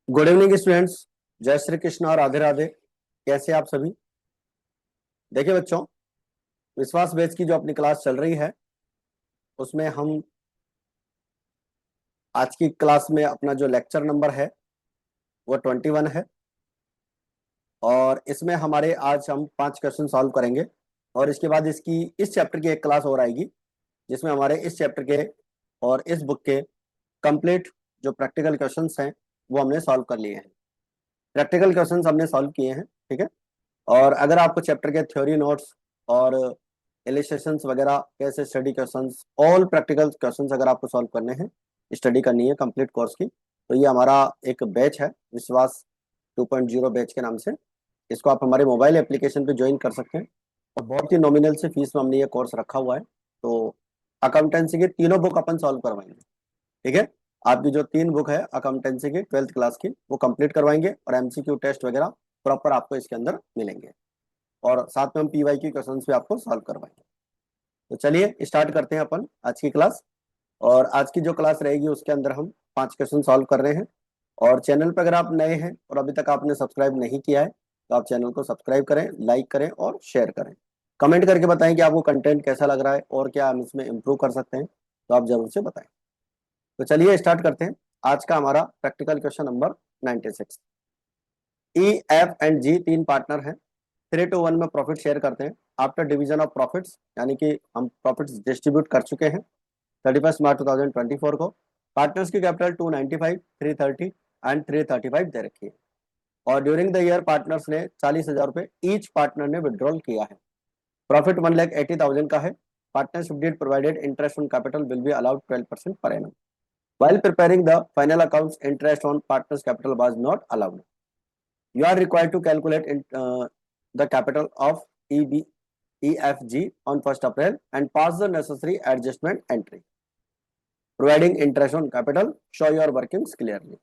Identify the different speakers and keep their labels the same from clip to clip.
Speaker 1: Good evening students. जय श्री कृष्ण और राधे राधे। कैसे आप सभी? देखिए बच्चों, विश्वास बेच की जो अपनी क्लास चल रही है उसमें हम आज की क्लास में अपना जो लेक्चर नंबर है वो 21 है। और इसमें हमारे आज हम 5 क्वेश्चन सॉल्व करेंगे। और इसके बाद इसकी इस चैप्टर की एक क्लास और आएगी जिसमें हमारे इस चैप्टर के और इस बुक के कंप्लीट जो प्रैक्टिकल क्वेश्चंस हैं वो हमने सॉल्व कर लिए हैं। प्रैक्टिकल क्वेश्चंस हमने सॉल्व किए हैं, ठीक है। और अगर आपको चैप्टर के थ्योरी नोट्स और इलिस्ट्रेशंस वगैरह, कैसे study questions, all practical questions अगर आपको सॉल्व करने हैं, स्टडी करनी है कंप्लीट कोर्स की, तो ये हमारा एक बैच है विश्वास 2.0 बैच के नाम से। इसको आप हमारे मोबाइल एप्लीकेशन पे ज्वाइन कर सकते हैं और बहुत ही नॉमिनल से फीस में हमने ये कोर्स रखा हुआ है। तो अकाउंटेंसी की तीनों बुक अपन सॉल्व करवाएंगे, ठीक है। आपकी जो 3 बुक है अकाउंटेंसी की 12th क्लास की वो कंप्लीट करवाएंगे और एमसीक्यू टेस्ट वगैरह प्रॉपर आपको इसके अंदर मिलेंगे। और साथ में हम पीवाई की क्वेश्चंस भी आपको सॉल्व करवाएंगे। तो चलिए स्टार्ट करते हैं अपन आज की क्लास। और आज की जो क्लास रहेगी उसके अंदर हम 5 क्वेश्चन सॉल्व कर रहे हैं। और चैनल पर अगर आप नए हैं और अभी तक आपने सब्सक्राइब नहीं किया है तो आप चैनल को सब्सक्राइब करें, लाइक करें और शेयर करें। कमेंट करके बताएं कि आपको कंटेंट कैसा लग रहा है और क्या हम इसमें इम्प्रूव कर सकते हैं, तो आप जरूर से बताएं। तो चलिए स्टार्ट करते हैं। आज का हमारा practical question number 96। E, F and G 3 partner हैं। 3:1 में प्रॉफिट शेयर करते हैं। आफ्टर डिवीजन ऑफ प्रॉफिट्स, यानी कि हम प्रॉफिट्स डिस्ट्रीब्यूट कर चुके हैं 31 मार्च 2024 को। पार्टनर्स की कैपिटल 295, 330 एंड 335 दे रखी है। और ड्यूरिंग द ईयर पार्टनर्स ने 40,000 रुपए ईच पार्टनर ने विड्रॉल किया है। प्रॉफिट 1,80,000 का है। Partnership did provided interest on capital will be allowed 12% per annum. While preparing the final accounts, interest on partners' capital was not allowed. You are required to calculate the capital of EFG on 1st April and pass the necessary adjustment entry. Providing interest on capital, show your workings clearly.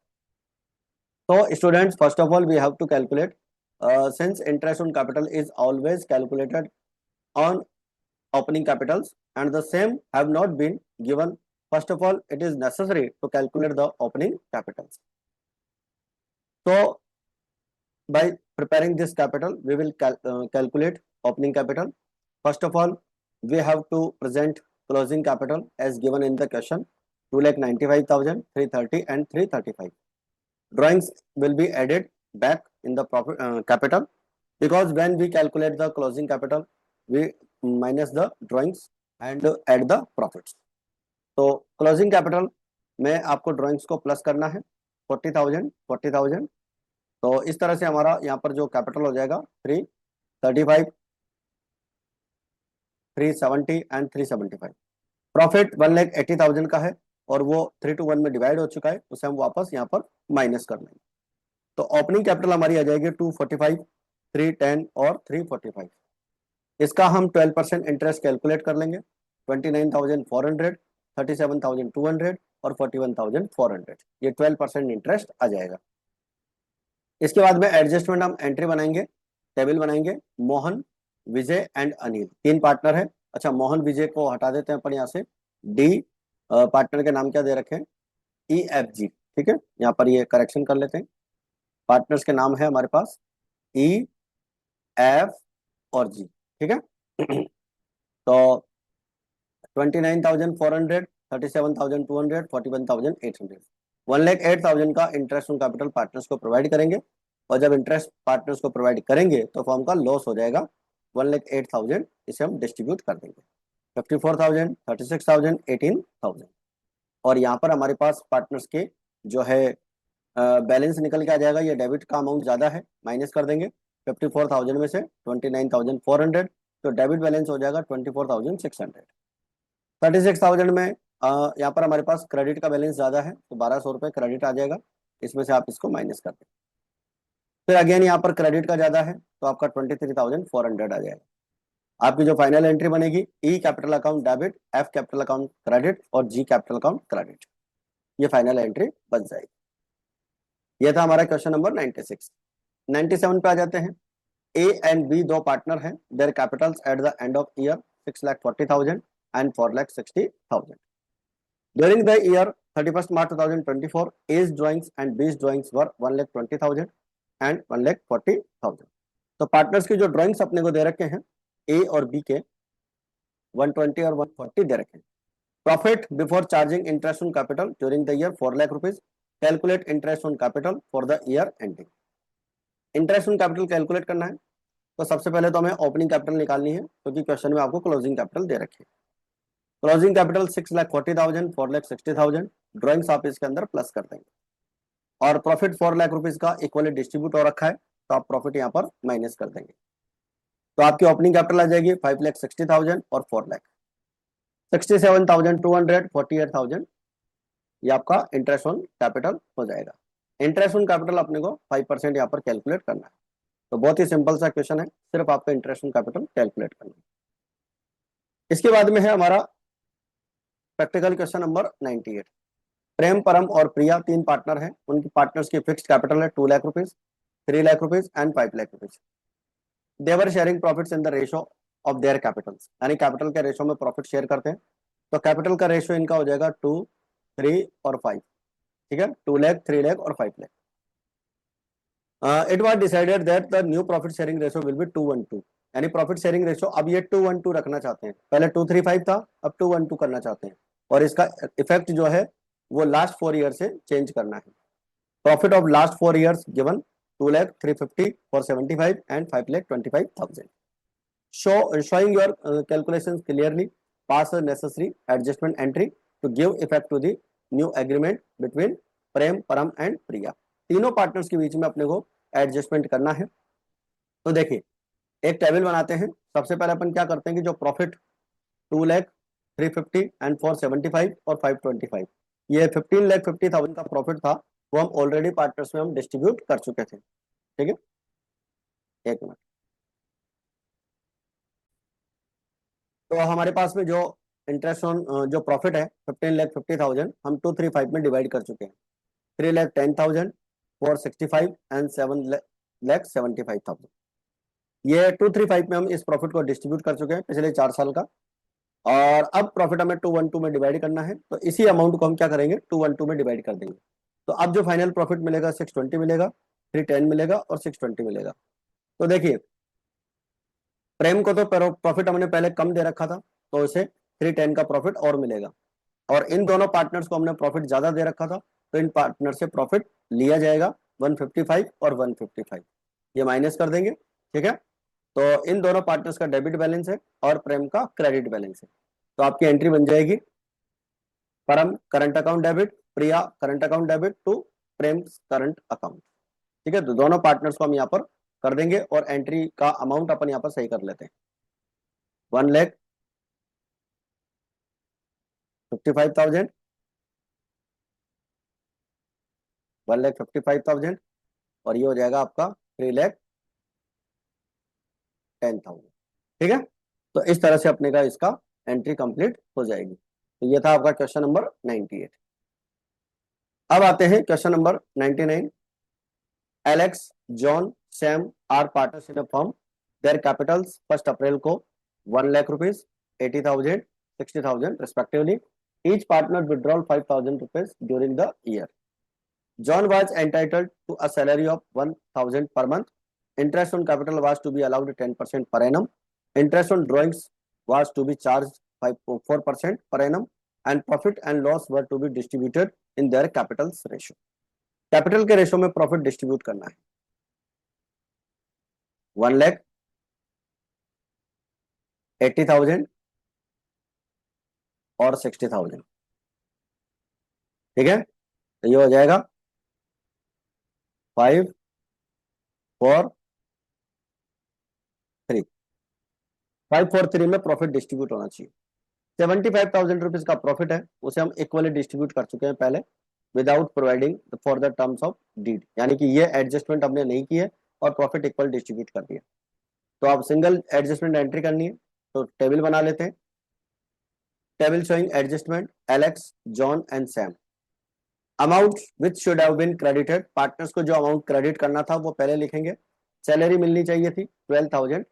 Speaker 1: So, students, first of all, we have to calculate, since interest on capital is always calculated on opening capitals and the same have not been given. First of all, it is necessary to calculate the opening capitals. So, by preparing this capital, we will calculate opening capital. First of all, we have to present closing capital as given in the question: 2,95,000, 330 and 335. Drawings will be added back in the profit capital, because when we calculate the closing capital, we minus the drawings and add the profits. तो closing capital में आपको drawings को plus करना है 40,000, 40,000। तो इस तरह से हमारा यहाँ पर जो कैपिटल हो जाएगा 335, 370 एंड 375। प्रॉफिट 1,80,000 का है और वो 3:1 में डिवाइड हो चुका है, उसे हम वापस यहाँ पर माइनस कर लेंगे। तो ओपनिंग कैपिटल हमारी आ जाएगी 245, 310 और 345। इसका हम 12% इंटरेस्ट कैलकुलेट कर लेंगे। 29,400, 37,200 और 41,400, ये 12% इंटरेस्ट आ जाएगा। इसके बाद में एडजस्टमेंट हम एंट्री बनाएंगे, टेबल बनाएंगे। मोहन, विजय एंड अनिल 3 पार्टनर है। अच्छा, मोहन विजय को हटा देते हैं अपन यहाँ से। डी पार्टनर के नाम क्या दे रखे हैं? ई एफ जी, ठीक है। यहाँ पर ये करेक्शन कर लेते हैं। पार्टनर्स के नाम है हमारे पास ई, एफ और जी, ठीक है। तो 29,400, 37,200, 41,800, 1,08,000 का इंटरेस्ट ऑन कैपिटल पार्टनर्स को प्रोवाइड करेंगे। और जब इंटरेस्ट पार्टनर्स को प्रोवाइड करेंगे तो फॉर्म का लॉस हो जाएगा 1,08,000, इसे हम डिस्ट्रीब्यूट कर देंगे 54,000, 36,000, 18,000। और यहाँ पर हमारे पास पार्टनर्स के जो है बैलेंस निकल के आ जाएगा। ये डेबिट का अमाउंट ज़्यादा है, माइनस कर देंगे 54,000 में से 29,400, तो डेबिट बैलेंस हो जाएगा 24,600। 36,000 में यहाँ पर हमारे पास क्रेडिट का बैलेंस ज़्यादा है, तो 1,200 रुपये क्रेडिट आ जाएगा, इसमें से आप इसको माइनस कर दें। फिर अगेन यहाँ पर क्रेडिट का ज़्यादा है तो आपका 23,400 आ जाएगा। आपकी जो फाइनल एंट्री बनेगी, E capital account debit, F capital account credit और जी कैपिटल अकाउंट क्रेडिट, ये फाइनल एंट्री बन जाएगी। ये था हमारा क्वेश्चन नंबर 96। 97 पे आ जाते हैं। ए एंड बी 2 पार्टनर हैं। There Capitals at the end of year 6,40,000 and 4,60,000. During the year 31st March 2024, A's drawings and B's drawings were 1,20,000 and 1,40,000। तो पार्टनर्स की जो ड्राइंग्स अपने को दे रखे हैं ए और बी के 120 और 140 दे रखे हैं। Profit before charging interest on capital during the year 4 lakh rupees. Calculate interest on capital for the year ending. Interest on capital calculate करना है तो सबसे पहले तो हमें ओपनिंग कैपिटल निकालनी है, क्योंकि क्वेश्चन में आपको क्लोजिंग कैपिटल दे रखी है। क्लोजिंग कैपिटल 6,40,000, 4,60,000, ड्राइंग्स आप इसके अंदर प्लस कर देंगे। और प्रॉफिट 4 लाख रुपीज का इक्वली डिस्ट्रीब्यूट हो रखा है, तो आप प्रॉफिट यहाँ पर माइनस कर देंगे। तो आपकी ओपनिंग कैपिटल आ जाएगी 5,60,000 और 4 लाख 67,200, 48,000। ये आपका इंटरेस्ट ऑन कैपिटल हो जाएगा। इंटरेस्ट ऑन कैपिटल अपने को 5% यहाँ पर कैलकुलेट करना है। तो बहुत ही सिंपल सा क्वेश्चन है, सिर्फ आपका इंटरेस्ट ऑन कैपिटल कैलकुलेट करना है। इसके बाद में है हमारा प्रैक्टिकल क्वेश्चन नंबर 98। प्रेम, परम और प्रिया 3 पार्टनर हैं। उनकी पार्टनर्स की फिक्स्ड कैपिटल है 2 lakh rupees, 3 lakh rupees and 5 lakh rupees. They were sharing profits in the ratio of their capitals, यानी कैपिटल के रेशो में प्रॉफिट शेयर करते हैं। तो कैपिटल का रेशो इनका हो जाएगा 2, 3 और 5। ठीक है, 2 लाख, 3 लाख और 5 lakh. It was decided that the new profit sharing ratio will be 2:1:2, यानी प्रॉफिट शेयरिंग रेशो अब ये 2:1:2 रखना चाहते हैं। पहले 2:3:5 था, अब 2:1:2 करना चाहते हैं। और इसका इफेक्ट जो है वो लास्ट 4 ईयर से चेंज करना है। Profit of last 4 years given 2,350 for 75 and 5,25,000। Showing your calculations clearly, pass a necessary adjustment entry to give effect to the new agreement between प्रेम, परम एंड प्रिया। तीनों पार्टनर्स के बीच में अपने को एडजस्टमेंट करना है। तो देखिए एक टेबल बनाते हैं। सबसे पहले अपन क्या करते हैं कि जो प्रॉफिट 2,350 एंड 475 और 525, ये 15,50,000 का प्रॉफिट था, वो हम ऑलरेडी पार्टनर्स में हम डिस्ट्रीब्यूट कर चुके थे। ठीक है, एक मिनट। तो हमारे पास में जो इंटरेस्ट ऑन जो प्रॉफिट है 15,50,000 हम 235 में डिवाइड कर चुके हैं। 3,10,000, 465 एंड 7,75,000। ये 235 में हम इस प्रॉफिट को डिस्ट्रीब्यूट कर चुके हैं पिछले 4 साल का। और अब प्रॉफिट हमें 212 में डिवाइड करना है, तो इसी अमाउंट को हम क्या करेंगे 212 में डिवाइड कर देंगे। तो अब जो फाइनल प्रॉफिट मिलेगा 620 मिलेगा, 310 मिलेगा और 620 मिलेगा। तो देखिए प्रेम को तो प्रॉफिट हमने पहले कम दे रखा था, तो उसे 310 का प्रॉफिट और मिलेगा। और इन दोनों पार्टनर्स को हमने प्रॉफिट ज्यादा दे रखा था, तो इन पार्टनर से प्रॉफिट लिया जाएगा 155 और 155, ये माइनस कर देंगे। ठीक है, तो इन दोनों पार्टनर्स का डेबिट बैलेंस है और प्रेम का क्रेडिट बैलेंस है। तो आपकी एंट्री बन जाएगी Param current account debit, Priya current account debit to Prem current account. ठीक है, तो दोनों पार्टनर्स को हम यहाँ पर कर देंगे और एंट्री का अमाउंट अपन यहाँ पर सही कर लेते हैं। 1,55,000, 1,55,000 और ये हो जाएगा आपका 3,10,000। ठीक है, तो इस तरह से अपने का इसका एंट्री कंप्लीट हो जाएगी। तो ये था आपका क्वेश्चन नंबर 98। अब आते हैं question number 99। Alex, John, Sam are partners in a firm. Their capitals 1 अप्रैल को 1 lakh rupees, 80,000, 60,000 respectively. Each partner withdrawal 5,000 rupees during the year. John was entitled to a salary of 1,000 per month. Interest on capital was to be allowed 10% per annum. Interest on drawings was to be charged 4% per annum, and profit and loss were to be distributed in their capitals ratio. Capital के ratio में profit distribute करना है 1,80,000 और 60,000। ठीक है, तो ये हो जाएगा 5, 4, 3। 5, 4, 3 में प्रॉफिट डिस्ट्रीब्यूट होना चाहिए। 75,000 रुपीज का प्रॉफिट है, उसे हम इक्वली डिस्ट्रीब्यूट कर चुके हैं पहले without providing for the terms of deed, यानी कि ये एडजस्टमेंट हमने नहीं की है और प्रॉफिट इक्वल डिस्ट्रीब्यूट कर दिया। तो आप सिंगल एडजस्टमेंट एंट्री करनी है, तो टेबल बना लेते हैं। Table showing adjustment Alex, John and Sam. Amount which should have been credited, partners को जो अमाउंट क्रेडिट करना था वो पहले लिखेंगे। सैलरी मिलनी चाहिए थी 12,000,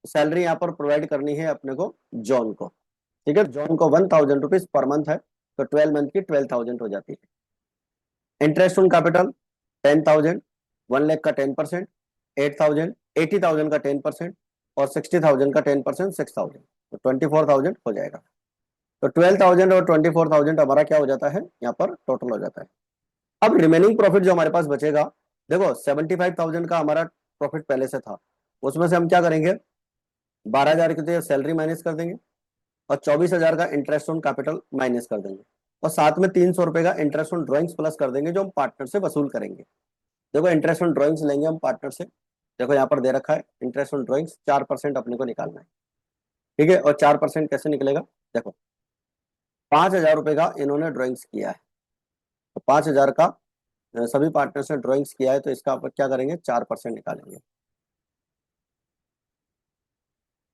Speaker 1: सैलरी यहाँ पर प्रोवाइड करनी है अपने को जॉन को। ठीक है, जॉन को 1000 रुपीज पर मंथ है, तो 12 मंथ की 12,000 हो जाती है। इंटरेस्ट ऑन कैपिटल 10,000, 1 लाख का 10%, 8,000, 80,000 का 10% और 60,000 का 10%, 6,000, तो 24,000 हो जाएगा। तो 12,000 और 24,000 हमारा क्या हो जाता है, यहाँ पर टोटल हो जाता है। अब रिमेनिंग प्रॉफिट जो हमारे पास बचेगा, देखो 75,000 का हमारा प्रॉफिट पहले से था, उसमें से हम क्या करेंगे, 12,000 की तो सैलरी माइनस कर देंगे और 24,000 का इंटरेस्ट ऑन कैपिटल माइनस कर देंगे और साथ में 300 रुपए का इंटरेस्ट ऑन ड्रॉइंग्स प्लस कर देंगे जो हम पार्टनर से वसूल करेंगे। देखो इंटरेस्ट ऑन ड्रॉइंग्स लेंगे हम पार्टनर से, देखो यहाँ पर दे रखा है इंटरेस्ट ऑन ड्रॉइंग्स 4% अपने को निकालना है। ठीक है, और 4% कैसे निकलेगा, देखो 5,000 रुपए का इन्होंने ड्रॉइंग्स किया है, तो 5,000 का सभी पार्टनर्स ने ड्रॉइंग्स किया है, तो इसका आप क्या करेंगे, 4% निकालेंगे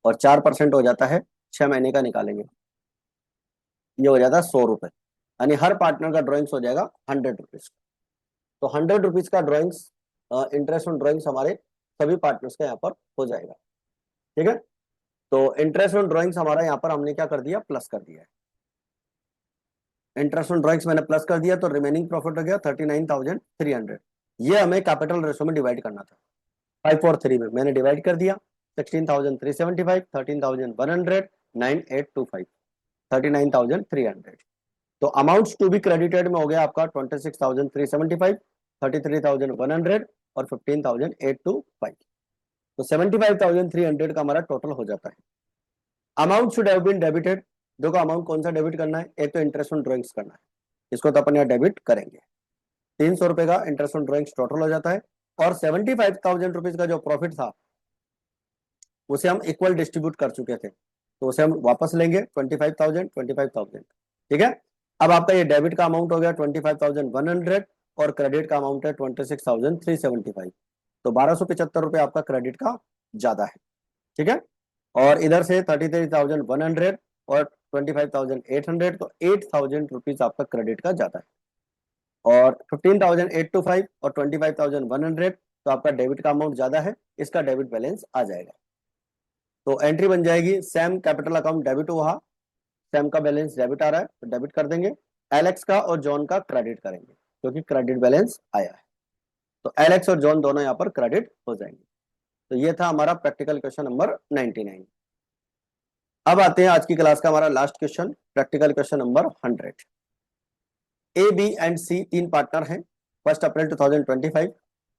Speaker 1: और 4% हो जाता है 6 महीने का निकालेंगे, ये हो जाता है 100 रुपए, यानी हर पार्टनर का ड्रॉइंग्स हो जाएगा 100 रुपीज। तो 100 रुपीज का ड्रॉइंग्स, इंटरेस्ट ऑन ड्रॉइंग्स हमारे सभी पार्टनर्स का यहाँ पर हो जाएगा। ठीक है, तो इंटरेस्ट ऑन ड्रॉइंग्स हमारा यहाँ पर हमने क्या कर दिया, प्लस कर दिया है। इंटरेस्ट ऑन ड्रॉइंग्स मैंने प्लस कर दिया, तो रिमेनिंग प्रॉफिट हो गया 39,300। ये हमें कैपिटल रेशो में डिवाइड करना था, 5 और 3 में मैंने डिवाइड कर दिया, 16,375, 13,100, 9,825, 39,300। तो अमाउंट्स टू बी क्रेडिटेड में हो गया आपका 26,375, 33,100 और 15,825, तो 75,300 का हमारा टोटल हो जाता है। Amount should have been debited, देखो अमाउंट कौन सा डेबिट करना है, एक तो इंटरेस्ट ऑन ड्रॉइंग्स करना है, इसको तो अपन यहाँ डेबिट करेंगे। 300 रुपए का इंटरेस्ट ऑन ड्रॉइंग्स टोटल हो जाता है और 75,000 रुपीज का जो प्रॉफिट था उसे हम इक्वल डिस्ट्रीब्यूट कर चुके थे, तो उसे हम वापस लेंगे 25,000, 25,000। ठीक है, अब आपका ये डेबिट का अमाउंट हो गया 25,100 और क्रेडिट का अमाउंट है 26,375, तो 1,275 रुपए आपका क्रेडिट का ज्यादा है। ठीक है, और इधर से 33,100 और 25,800, तो 8,000 रुपीज आपका क्रेडिट का ज्यादा है। और 15,825 और 25,100, तो आपका डेबिट का अमाउंट ज्यादा है, इसका डेबिट बैलेंस आ जाएगा। तो एंट्री बन जाएगी, सैम कैपिटल अकाउंट डेबिट हुआ, सैम का बैलेंस डेबिट आ रहा है तो डेबिट कर देंगे, एलेक्स का और जॉन का क्रेडिट करेंगे क्योंकि क्रेडिट बैलेंस आया है, तो एलेक्स और जॉन दोनों यहाँ पर क्रेडिट हो जाएंगे। तो ये था हमारा प्रैक्टिकल क्वेश्चन नंबर 99। अब आते हैं आज की क्लास का हमारा last question, practical question number 100। A B and C तीन पार्टनर हैं, 1 अप्रैल 2025,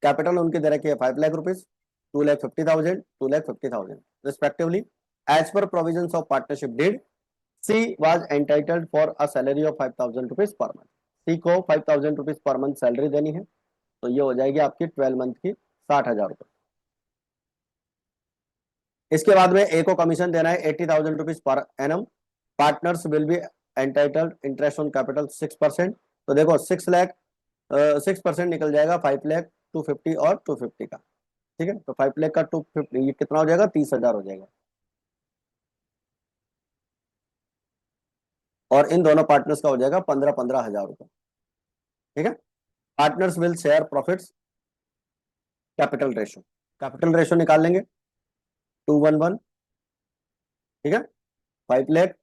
Speaker 1: कैपिटल उनके दे रखी है 5 lakh rupees, 2,50,000, 2,50,000 respectively. As per provisions of partnership deed, C was entitled for a salary of 5,000 rupees per month, C को 5,000 rupees per month salary देनी है, तो ये हो जाएगी आपकी 12 मंथ की 60,000 रुपए। इसके बाद में ए को कमीशन देना है 80,000 rupees per annum, partners will be entitled interest on capital 6%, तो देखो 6 लाख 6% निकल जाएगा, 5 लाख 250 और 250 का। ठीक है, तो 5 लाख का 250 ये कितना हो जाएगा, 30,000 हो जाएगा। और इन दोनों पार्टनर्स का हो जाएगा 15,000 रुपए। ठीक है, partners will share profits, capital ratio, capital ratio निकाल लेंगे 2:1, ठीक है, 5 लाख,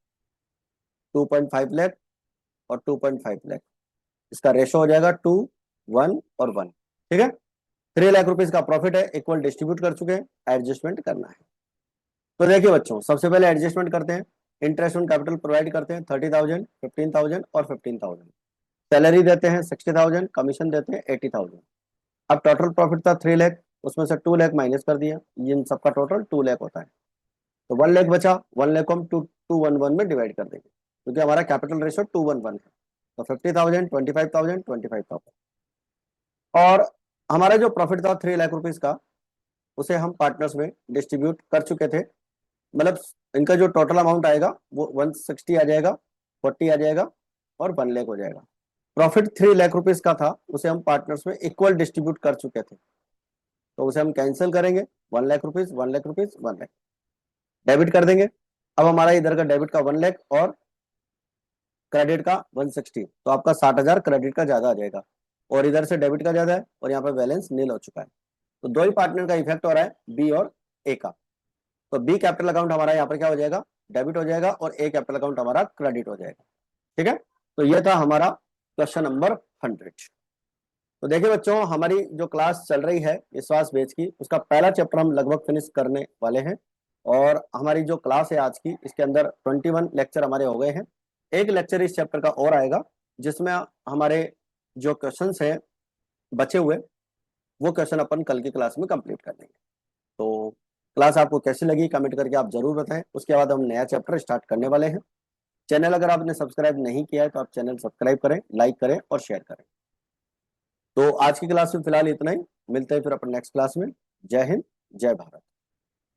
Speaker 1: 2.5 लाख और 2.5 लाख, इसका रेशो हो जाएगा 2, 1 और 1। ठीक है, 3 लाख रुपीज का प्रॉफिट है, इक्वल डिस्ट्रीब्यूट कर चुके हैं, एडजस्टमेंट करना है। तो देखिए बच्चों, सबसे पहले एडजस्टमेंट करते हैं, इंटरेस्ट ऑन कैपिटल प्रोवाइड करते हैं 30,000, 15,000 और 15,000, सैलरी देते हैं 60,000, कमीशन देते हैं 80,000। अब टोटल प्रॉफिट था 3 लाख, उसमें से 2 लाख माइनस कर दिया, इन सबका टोटल 2 लाख होता है, तो 1 लाख बचा, 1 लाख को हम 211 में डिवाइड कर देंगे क्योंकि हमारा कैपिटल रेशो 211 है, तो 50,000, 25,000, 25,000। और हमारा जो प्रॉफिट था 3 लाख रुपीज का, उसे हम पार्टनर्स में डिस्ट्रीब्यूट कर चुके थे, मतलब इनका जो टोटल अमाउंट आएगा वो 160 आ जाएगा, 40 आ जाएगा और 1 लाख हो जाएगा। प्रॉफिट 3 लाख रुपीज का था, उसे हम पार्टनर्स में इक्वल डिस्ट्रीब्यूट कर चुके थे, तो उसे हम कैंसिल करेंगे, 1 lakh rupees, 1 lakh rupees, 1 lakh debit कर देंगे। अब हमारा इधर का डेबिट का 1 लाख और क्रेडिट का 160, तो आपका 60,000 क्रेडिट का ज्यादा आ जाएगा और इधर से डेबिट का ज्यादा है और यहाँ पे बैलेंस नील हो चुका है, तो 2 ही पार्टनर का इफेक्ट हो रहा है, बी और ए का। तो बी कैपिटल अकाउंट हमारा यहाँ पर क्या हो जाएगा, डेबिट हो जाएगा और ए कैपिटल अकाउंट हमारा क्रेडिट हो जाएगा। ठीक है, तो ये था हमारा क्वेश्चन नंबर 100। तो देखिए बच्चों, हमारी जो क्लास चल रही है विश्वास बेच की, उसका पहला चैप्टर हम लगभग फिनिश करने वाले हैं। और हमारी जो क्लास है आज की, इसके अंदर 21 लेक्चर हमारे हो गए हैं। एक लेक्चर इस चैप्टर का और आएगा, जिसमें हमारे जो क्वेश्चंस हैं बचे हुए, वो क्वेश्चन अपन कल की क्लास में कंप्लीट कर लेंगे। तो क्लास आपको कैसी लगी कमेंट करके आप जरूर बताएं। उसके बाद हम नया चैप्टर स्टार्ट करने वाले हैं। चैनल अगर आपने सब्सक्राइब नहीं किया है तो आप चैनल सब्सक्राइब करें, लाइक करें और शेयर करें। तो आज की क्लास में फिलहाल इतना ही, मिलते हैं फिर अपन नेक्स्ट क्लास में। जय हिंद, जय भारत।